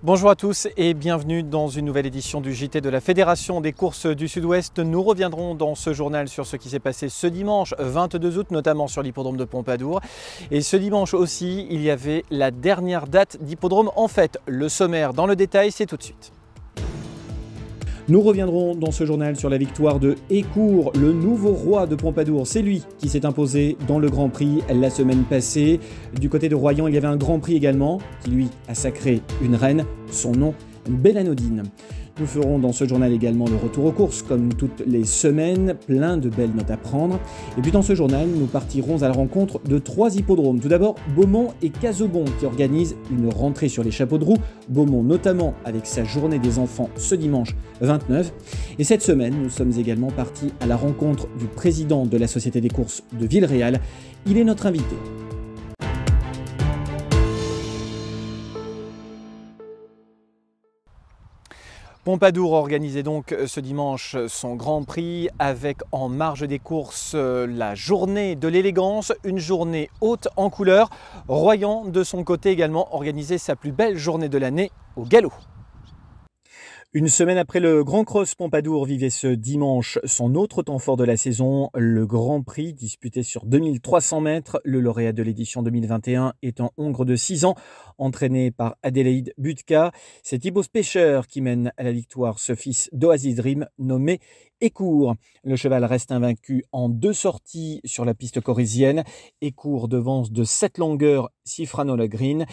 Bonjour à tous et bienvenue dans une nouvelle édition du JT de la Fédération des courses du Sud-Ouest. Nous reviendrons dans ce journal sur ce qui s'est passé ce dimanche 22 août, notamment sur l'hippodrome de Pompadour. Et ce dimanche aussi, il y avait la dernière date d'hippodrome. En fait, le sommaire dans le détail, c'est tout de suite. Nous reviendrons dans ce journal sur la victoire de Écourt, le nouveau roi de Pompadour. C'est lui qui s'est imposé dans le Grand Prix la semaine passée. Du côté de Royan, il y avait un Grand Prix également qui, lui, a sacré une reine. Son nom, Bellanodine. Nous ferons dans ce journal également le retour aux courses, comme toutes les semaines, plein de belles notes à prendre. Et puis dans ce journal, nous partirons à la rencontre de 3 hippodromes. Tout d'abord, Beaumont et Casaubon qui organisent une rentrée sur les chapeaux de roue. Beaumont notamment avec sa journée des enfants ce dimanche 29. Et cette semaine, nous sommes également partis à la rencontre du président de la Société des courses de Villeréal. Il est notre invité. Pompadour organisait donc ce dimanche son Grand Prix avec en marge des courses la journée de l'élégance, une journée haute en couleurs. Royan de son côté également organisait sa plus belle journée de l'année au galop. Une semaine après le Grand Cross, Pompadour vivait ce dimanche son autre temps fort de la saison, le Grand Prix disputé sur 2300 mètres. Le lauréat de l'édition 2021 est un hongre de 6 ans, entraîné par Adélaïde Butka. C'est Thibaut Speicher qui mène à la victoire ce fils d'Oasis Dream nommé Écourt. Le cheval reste invaincu en 2 sorties sur la piste corrézienne. Écourt devance de 7 longueurs Cifranola Green.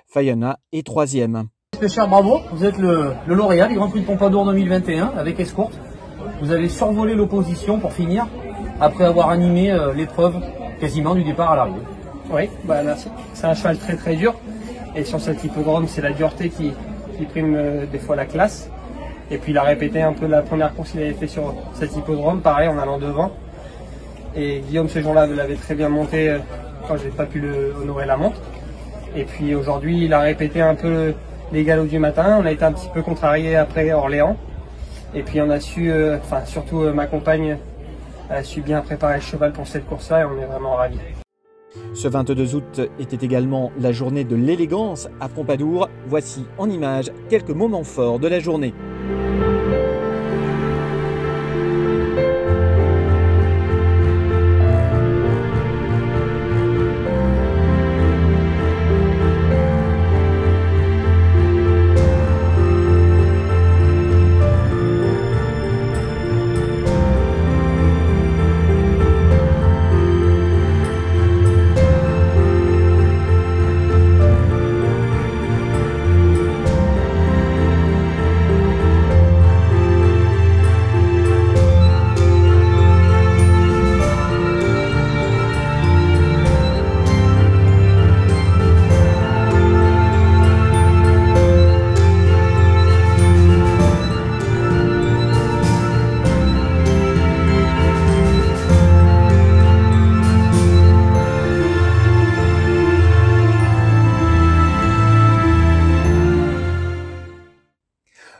Fayana est 3e. Speicher, bravo, vous êtes le lauréat du Grand Prix de Pompadour 2021 avec Escourt. Vous avez survolé l'opposition pour finir, après avoir animé l'épreuve quasiment du départ à l'arrivée. Oui, merci. C'est un cheval très dur. Et sur cet hippodrome, c'est la dureté qui prime des fois la classe. Et puis il a répété un peu la première course qu'il avait fait sur cet hippodrome, pareil en allant devant. Et Guillaume ce jour-là l'avait très bien monté quand je n'ai pas pu honorer la montre. Et puis aujourd'hui, il a répété un peu les galops du matin. On a été un petit peu contrarié après Orléans. Et puis on a su, surtout ma compagne a su bien préparer le cheval pour cette course-là et on est vraiment ravis. Ce 22 août était également la journée de l'élégance à Pompadour. Voici en images quelques moments forts de la journée.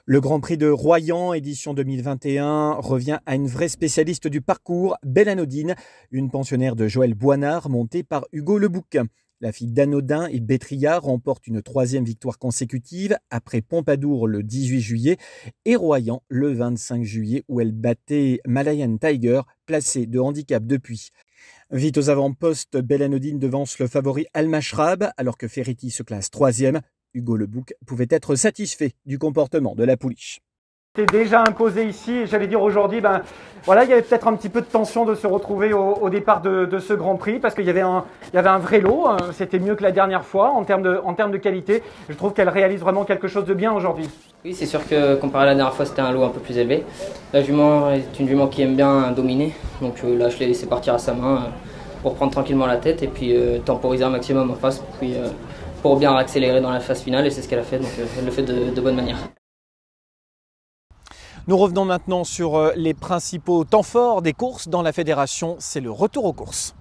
Le Grand Prix de Royan, édition 2021, revient à une vraie spécialiste du parcours, Bellanodine, une pensionnaire de Joël Boinard montée par Hugo Lebouc. La fille d'Anodin et Bétria remporte une 3e victoire consécutive après Pompadour le 18 juillet et Royan le 25 juillet où elle battait Malayan Tiger, placée de handicap depuis. Vite aux avant-postes, Bellanodine devance le favori Al Mashrab alors que Ferretti se classe 3e. Hugo Lebouc pouvait être satisfait du comportement de la pouliche. C'était déjà imposé ici et j'allais dire aujourd'hui, il y avait peut-être un petit peu de tension de se retrouver au départ de ce Grand Prix parce qu'il y avait un vrai lot, c'était mieux que la dernière fois en termes de qualité. Je trouve qu'elle réalise vraiment quelque chose de bien aujourd'hui. Oui, c'est sûr que comparé à la dernière fois, c'était un lot un peu plus élevé. La jument est une jument qui aime bien dominer, donc là je l'ai laissé partir à sa main pour prendre tranquillement la tête et puis temporiser un maximum en face pour bien accélérer dans la phase finale et c'est ce qu'elle a fait, donc elle le fait de bonne manière. Nous revenons maintenant sur les principaux temps forts des courses dans la fédération, c'est le retour aux courses.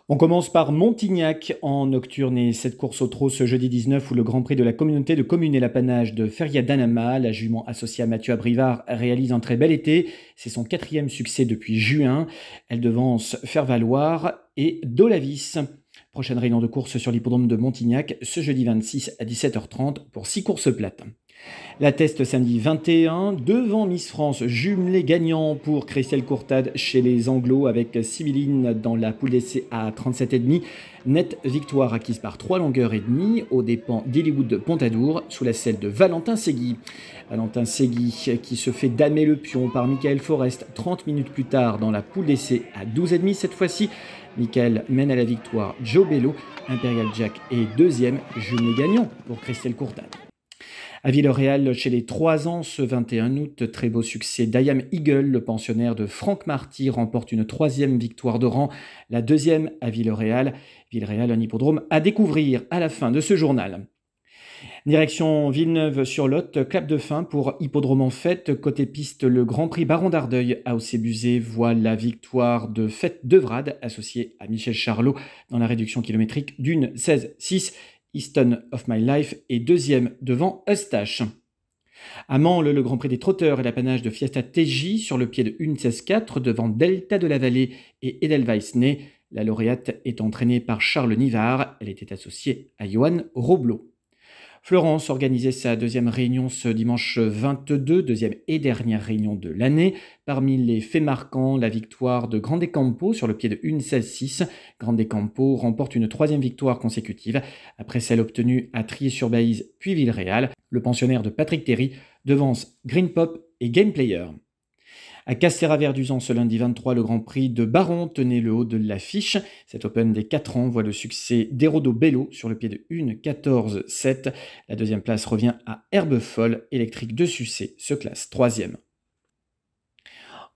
On commence par Montignac en nocturne et cette course au trot ce jeudi 19 où le Grand Prix de la communauté de communes et l'apanage de Feria-Danama, la jument associée à Mathieu Abrivard, réalise un très bel été. C'est son 4e succès depuis juin. Elle devance Faire Valoir et Dolavis. Prochaine réunion de course sur l'hippodrome de Montignac ce jeudi 26 à 17h30 pour 6 courses plates. La teste samedi 21, devant Miss France, jumelé gagnant pour Christelle Courtade chez les Anglos avec Sibylline dans la poule d'essai à 37,5. Nette victoire acquise par 3 longueurs et demie aux dépens d'Hollywood de Pontadour sous la selle de Valentin Segui. Valentin Segui qui se fait damer le pion par Michael Forest 30 minutes plus tard dans la poule d'essai à 12,5 cette fois-ci. Michael mène à la victoire Joe Bello, Imperial Jack est 2e, jumelé gagnant pour Christelle Courtade. À Villeréal, chez les 3 ans, ce 21 août, très beau succès d'Ayam Eagle, le pensionnaire de Franck Marty, remporte une 3e victoire de rang, la 2e à Villeréal. Villeréal, un hippodrome à découvrir à la fin de ce journal. Direction Villeneuve-sur-Lot, clap de fin pour Hippodrome en fête. Côté piste, le Grand Prix Baron d'Ardeuil à Aussé-Buzet voit la victoire de Fête d'Evrade, associée à Michel Charlot dans la réduction kilométrique d'une 16,6. Easton of My Life est 2e devant Eustache. À Mansle, le Grand Prix des Trotteurs et l'apanage de Fiesta TJ sur le pied de 1,16,4 devant Delta de la Vallée et Edelweiss-Ney. La lauréate est entraînée par Charles Nivard. Elle était associée à Johan Roblot. Florence organisait sa 2e réunion ce dimanche 22, 2e et dernière réunion de l'année. Parmi les faits marquants, la victoire de Grande Campo sur le pied de 1,16,6. Grande Campo remporte une 3e victoire consécutive après celle obtenue à Trier-sur-Baïse puis Villeréal. Le pensionnaire de Patrick Terry devance Green Pop et Game Player. À Castéra-Verduzan ce lundi 23, le Grand Prix de Baron tenait le haut de l'affiche. Cet Open des 4 ans voit le succès d'Hérodo Bello sur le pied de 1,14,7. La 2e place revient à Herbefolle. Électrique de Sucé se classe 3e.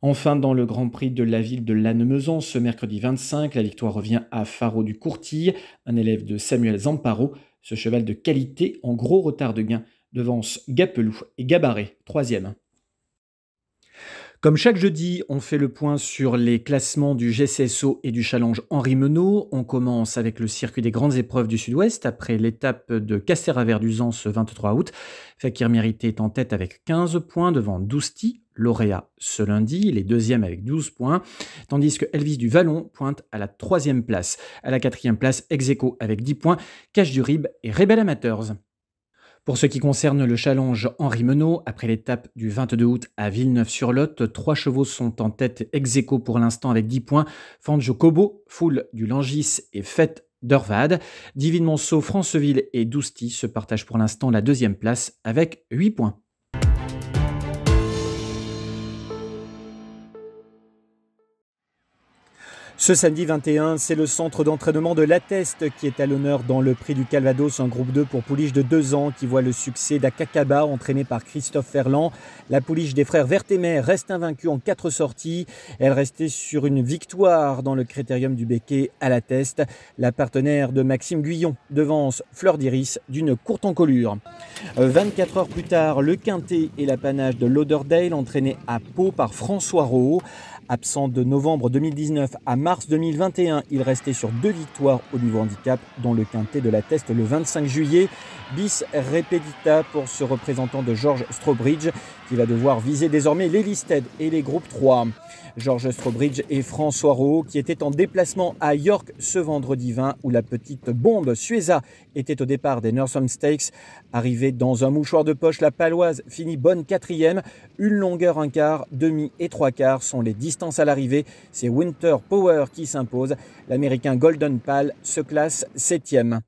Enfin, dans le Grand Prix de la ville de Lannemezan, ce mercredi 25, la victoire revient à Faro du Courtille, un élève de Samuel Zamparo. Ce cheval de qualité en gros retard de gain devance Gapelou et Gabaret, 3e. Comme chaque jeudi, on fait le point sur les classements du GCSO et du Challenge Henri Menot. On commence avec le circuit des grandes épreuves du Sud-Ouest après l'étape de Castéra-Verduzan ce 23 août. Fakir Mérité est en tête avec 15 points devant Dousti, lauréat ce lundi. Il est 2e avec 12 points, tandis que Elvis du Vallon pointe à la 3e place. À la 4e place, ex-aequo avec 10 points, Cache du Rib et Rebel Amateurs. Pour ce qui concerne le challenge Henri Menot, après l'étape du 22 août à Villeneuve-sur-Lot, 3 chevaux sont en tête ex-aequo pour l'instant avec 10 points. Fanjo Kobo, Foule du Langis et Fête d'Urvade. Divine Monceau, Franceville et Dousti se partagent pour l'instant la 2e place avec 8 points. Ce samedi 21, c'est le centre d'entraînement de l'Atteste qui est à l'honneur dans le prix du Calvados, un groupe 2 pour pouliche de 2 ans qui voit le succès d'Akakaba entraîné par Christophe Ferland. La pouliche des frères Vertemer reste invaincue en 4 sorties. Elle restait sur une victoire dans le critérium du Béquet à l'Atteste. La partenaire de Maxime Guyon devance Fleur d'Iris d'une courte encolure. 24 heures plus tard, le Quintet et l'apanage de Lauderdale entraîné à Pau par François Rowe. Absent de novembre 2019 à mars 2021, il restait sur 2 victoires au niveau handicap, dont le Quintet de l'Atteste le 25 juillet. Bis repetita pour ce représentant de George Strobridge, qui va devoir viser désormais les listed et les groupes 3. George Strobridge et François Rowe, qui étaient en déplacement à York ce vendredi 20, où la petite bombe Sueza était au départ des Northam Stakes. Arrivée dans un mouchoir de poche, la Paloise finit bonne 4e. Une longueur, un quart, demi et 3 quarts sont les distances à l'arrivée. C'est Winter Power qui s'impose. L'Américain Golden Pal se classe 7e.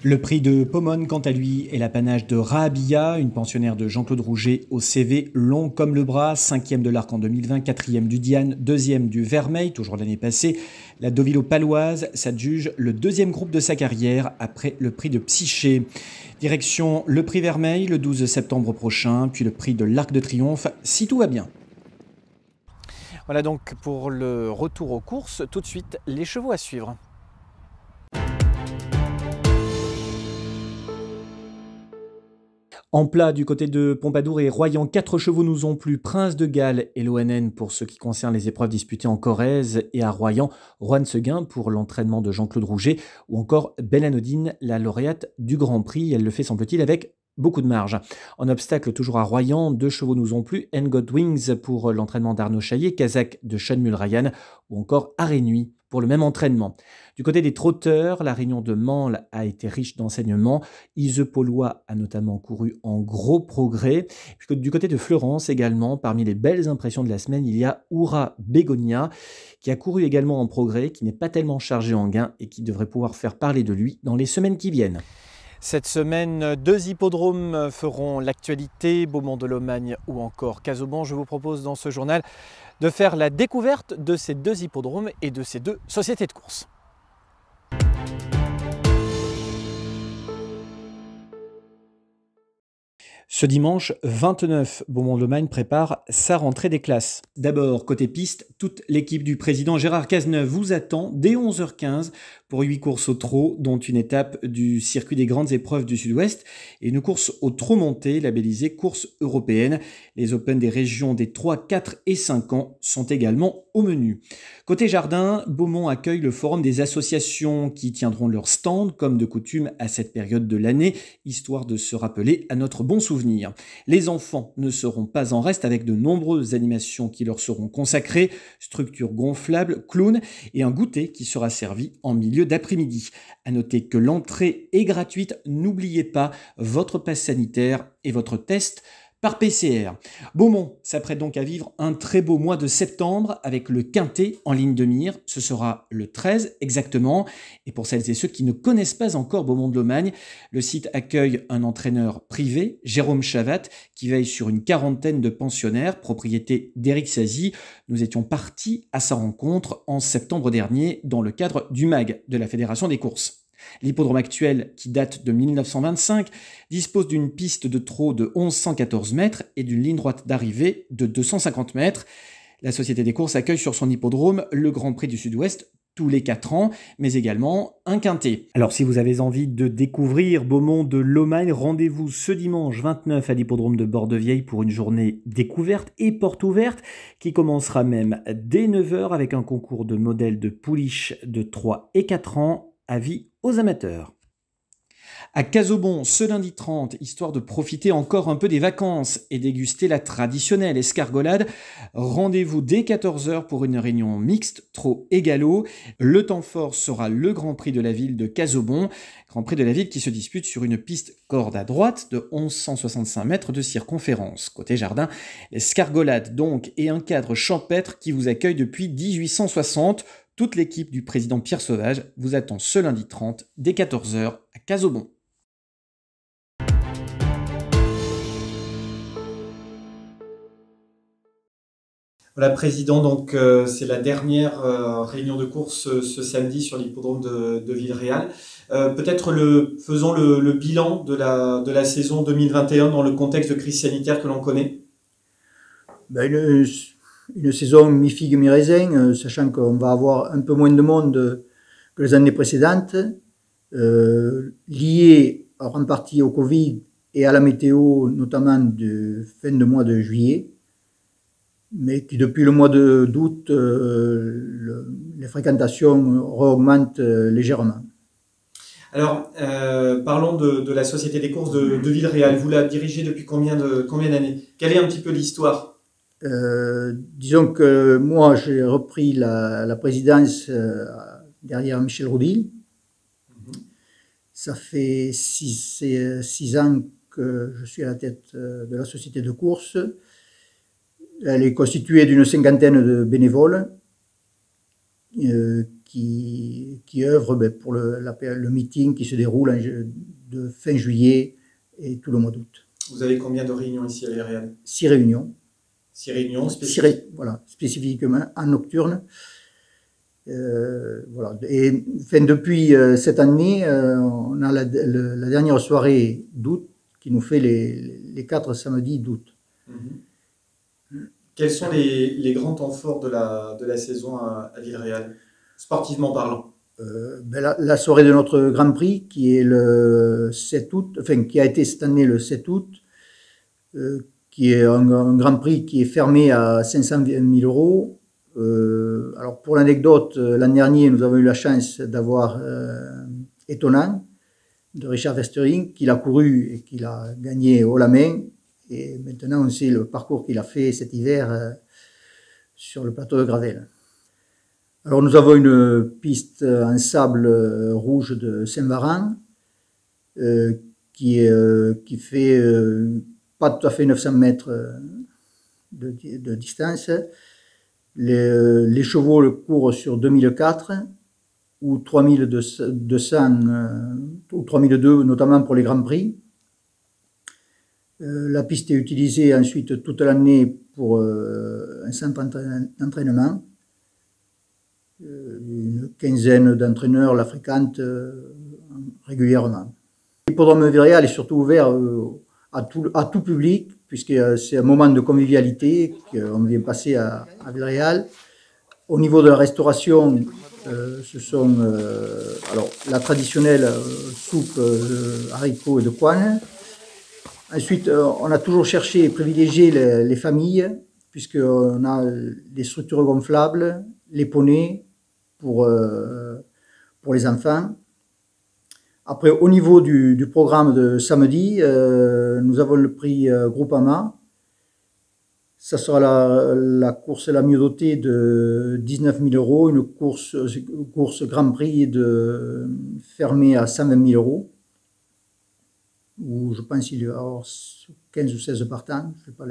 Le prix de Pomone, quant à lui, est l'apanage de Rahabia, une pensionnaire de Jean-Claude Rouget au CV long comme le bras, 5e de l'Arc en 2020, 4e du Diane, 2e du Vermeil, toujours l'année passée. La Deauville paloise s'adjuge le 2e groupe de sa carrière après le prix de Psyché. Direction le prix Vermeil le 12 septembre prochain, puis le prix de l'Arc de Triomphe, si tout va bien. Voilà donc pour le retour aux courses. Tout de suite, les chevaux à suivre. En plat, du côté de Pompadour et Royan, 4 chevaux nous ont plu. Prince de Galles et l'ONN pour ce qui concerne les épreuves disputées en Corrèze, et à Royan, Juan Seguin pour l'entraînement de Jean-Claude Rouget, ou encore Belle Anodine, la lauréate du Grand Prix. Elle le fait, semble-t-il, avec beaucoup de marge. En obstacle, toujours à Royan, 2 chevaux nous ont plu. Got Wings pour l'entraînement d'Arnaud Chaillet, Kazakh de Sean Mulryan, ou encore Arénuit pour le même entraînement. Du côté des trotteurs, la réunion de Mansle a été riche d'enseignements. Isepaulois a notamment couru en gros progrès. Puis du côté de Fleurance également, parmi les belles impressions de la semaine, il y a Oura Begonia qui a couru également en progrès, qui n'est pas tellement chargé en gains et qui devrait pouvoir faire parler de lui dans les semaines qui viennent. Cette semaine, 2 hippodromes feront l'actualité, Beaumont-de-Lomagne ou encore Casaubon. Je vous propose dans ce journal de faire la découverte de ces 2 hippodromes et de ces 2 sociétés de course. Ce dimanche 29, Beaumont-de-Lomagne prépare sa rentrée des classes. D'abord, côté piste, toute l'équipe du président Gérard Cazeneuve vous attend dès 11h15 pour 8 courses au trot, dont une étape du circuit des grandes épreuves du Sud-Ouest et une course au trot monté labellisée course européenne. Les Open des régions des 3, 4 et 5 ans sont également au menu. Côté jardin, Beaumont accueille le forum des associations qui tiendront leur stand comme de coutume à cette période de l'année, histoire de se rappeler à notre bon souvenir. Les enfants ne seront pas en reste avec de nombreuses animations qui leur seront consacrées, structures gonflables, clowns et un goûter qui sera servi en milieu d'après-midi. À noter que l'entrée est gratuite, n'oubliez pas votre passe sanitaire et votre test par PCR. Beaumont s'apprête donc à vivre un très beau mois de septembre avec le Quintet en ligne de mire. Ce sera le 13 exactement. Et pour celles et ceux qui ne connaissent pas encore Beaumont-de-Lomagne, le site accueille un entraîneur privé, Jérôme Chavat, qui veille sur une quarantaine de pensionnaires, propriété d'Éric Sazy. Nous étions partis à sa rencontre en septembre dernier dans le cadre du MAG de la Fédération des courses. L'hippodrome actuel, qui date de 1925, dispose d'une piste de trot de 1114 mètres et d'une ligne droite d'arrivée de 250 mètres. La Société des courses accueille sur son hippodrome le Grand Prix du Sud-Ouest tous les 4 ans, mais également un quintet. Alors si vous avez envie de découvrir Beaumont-de-Lomagne, rendez-vous ce dimanche 29 à l'hippodrome de Bordevieille pour une journée découverte et porte ouverte qui commencera même dès 9h avec un concours de modèles de pouliches de 3 et 4 ans. Avis aux amateurs. À Casaubon, ce lundi 30, histoire de profiter encore un peu des vacances et déguster la traditionnelle escargolade, rendez-vous dès 14h pour une réunion mixte, trot et galop. Le temps fort sera le Grand Prix de la ville de Casaubon, Grand Prix de la ville qui se dispute sur une piste corde à droite de 1165 mètres de circonférence. Côté jardin, l'escargolade donc et un cadre champêtre qui vous accueille depuis 1860. Toute l'équipe du président Pierre Sauvage vous attend ce lundi 30 dès 14h à Casaubon. Voilà, président, donc c'est la dernière réunion de course ce samedi sur l'hippodrome de Villeréal. Peut-être faisons le bilan de la saison 2021 dans le contexte de crise sanitaire que l'on connaît. Une saison mi-figue, mi-raisin, sachant qu'on va avoir un peu moins de monde que les années précédentes, lié en partie au Covid et à la météo, notamment de fin de mois de juillet, mais qui depuis le mois d'août, les fréquentations augmentent légèrement. Alors, parlons de la Société des courses de Villeréal. Vous la dirigez depuis combien d'années? Quelle est un petit peu l'histoire? Disons que moi j'ai repris la présidence derrière Michel Roudy. Ça fait 6 ans que je suis à la tête de la société de course. Elle est constituée d'une 50aine de bénévoles qui œuvrent pour le meeting qui se déroule de fin juillet et tout le mois d'août. Vous avez combien de réunions ici à Villeréal? 6 réunions. 6 réunions spécifiquement en nocturne. Voilà. Et depuis cette année, on a la dernière soirée d'août qui nous fait les 4 samedis d'août. Quels sont les grands temps forts de la saison à Villeréal, sportivement parlant? La soirée de notre Grand Prix, qui est le 7 août, enfin qui a été cette année le 7 août, qui est un Grand Prix qui est fermé à 500 000 €. Alors pour l'anecdote, l'an dernier, nous avons eu la chance d'avoir Étonnant de Richard Verstering, qu'il a couru et qu'il a gagné haut la main. Et maintenant, on sait le parcours qu'il a fait cet hiver sur le plateau de Gravel. Alors nous avons une piste en sable rouge de Saint-Varan qui fait pas tout à fait 900 mètres de distance. Les chevaux courent sur 2004 ou 3200 ou 3002, notamment pour les Grands Prix. La piste est utilisée ensuite toute l'année pour un centre d'entraînement. Une quinzaine d'entraîneurs la fréquentent régulièrement. L'hippodrome Virial est surtout ouvert à tout public, puisque c'est un moment de convivialité qu'on vient passer à Virial. Au niveau de la restauration, ce sont alors la traditionnelle soupe haricots et de coine. Ensuite, on a toujours cherché et privilégié les familles, puisqu'on a les structures gonflables, les poneys pour les enfants. Après, au niveau du programme de samedi, nous avons le prix Groupama. Ça sera la course la mieux dotée de 19 000 €, une course Grand Prix fermée à 120 000 €, où je pense qu'il y aura 15 ou 16 partants. Je sais pas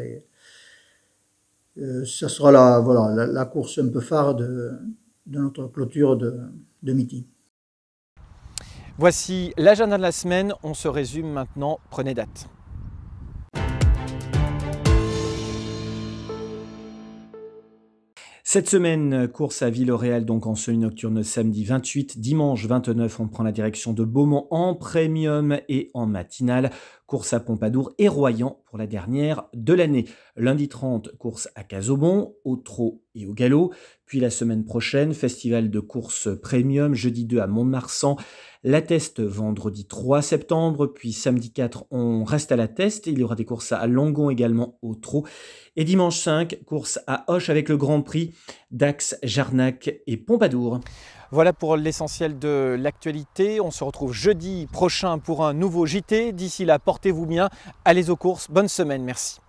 ça sera la course un peu phare de notre clôture de midi. Voici l'agenda de la semaine, on se résume maintenant, prenez date. Cette semaine, course à Villeréal, donc en semi-nocturne samedi 28, dimanche 29, on prend la direction de Beaumont en premium et en matinale. Course à Pompadour et Royan pour la dernière de l'année. Lundi 30, course à Casaubon, au trot et au galop. Puis la semaine prochaine, festival de course premium, jeudi 2 à Mont-de-Marsan. La Teste vendredi 3 septembre, puis samedi 4, on reste à la Teste. Il y aura des courses à Langon également au trot. Et dimanche 5, course à Auch avec le Grand Prix d'Ax, Jarnac et Pompadour. Voilà pour l'essentiel de l'actualité. On se retrouve jeudi prochain pour un nouveau JT. D'ici là, portez-vous bien, allez aux courses. Bonne semaine, merci.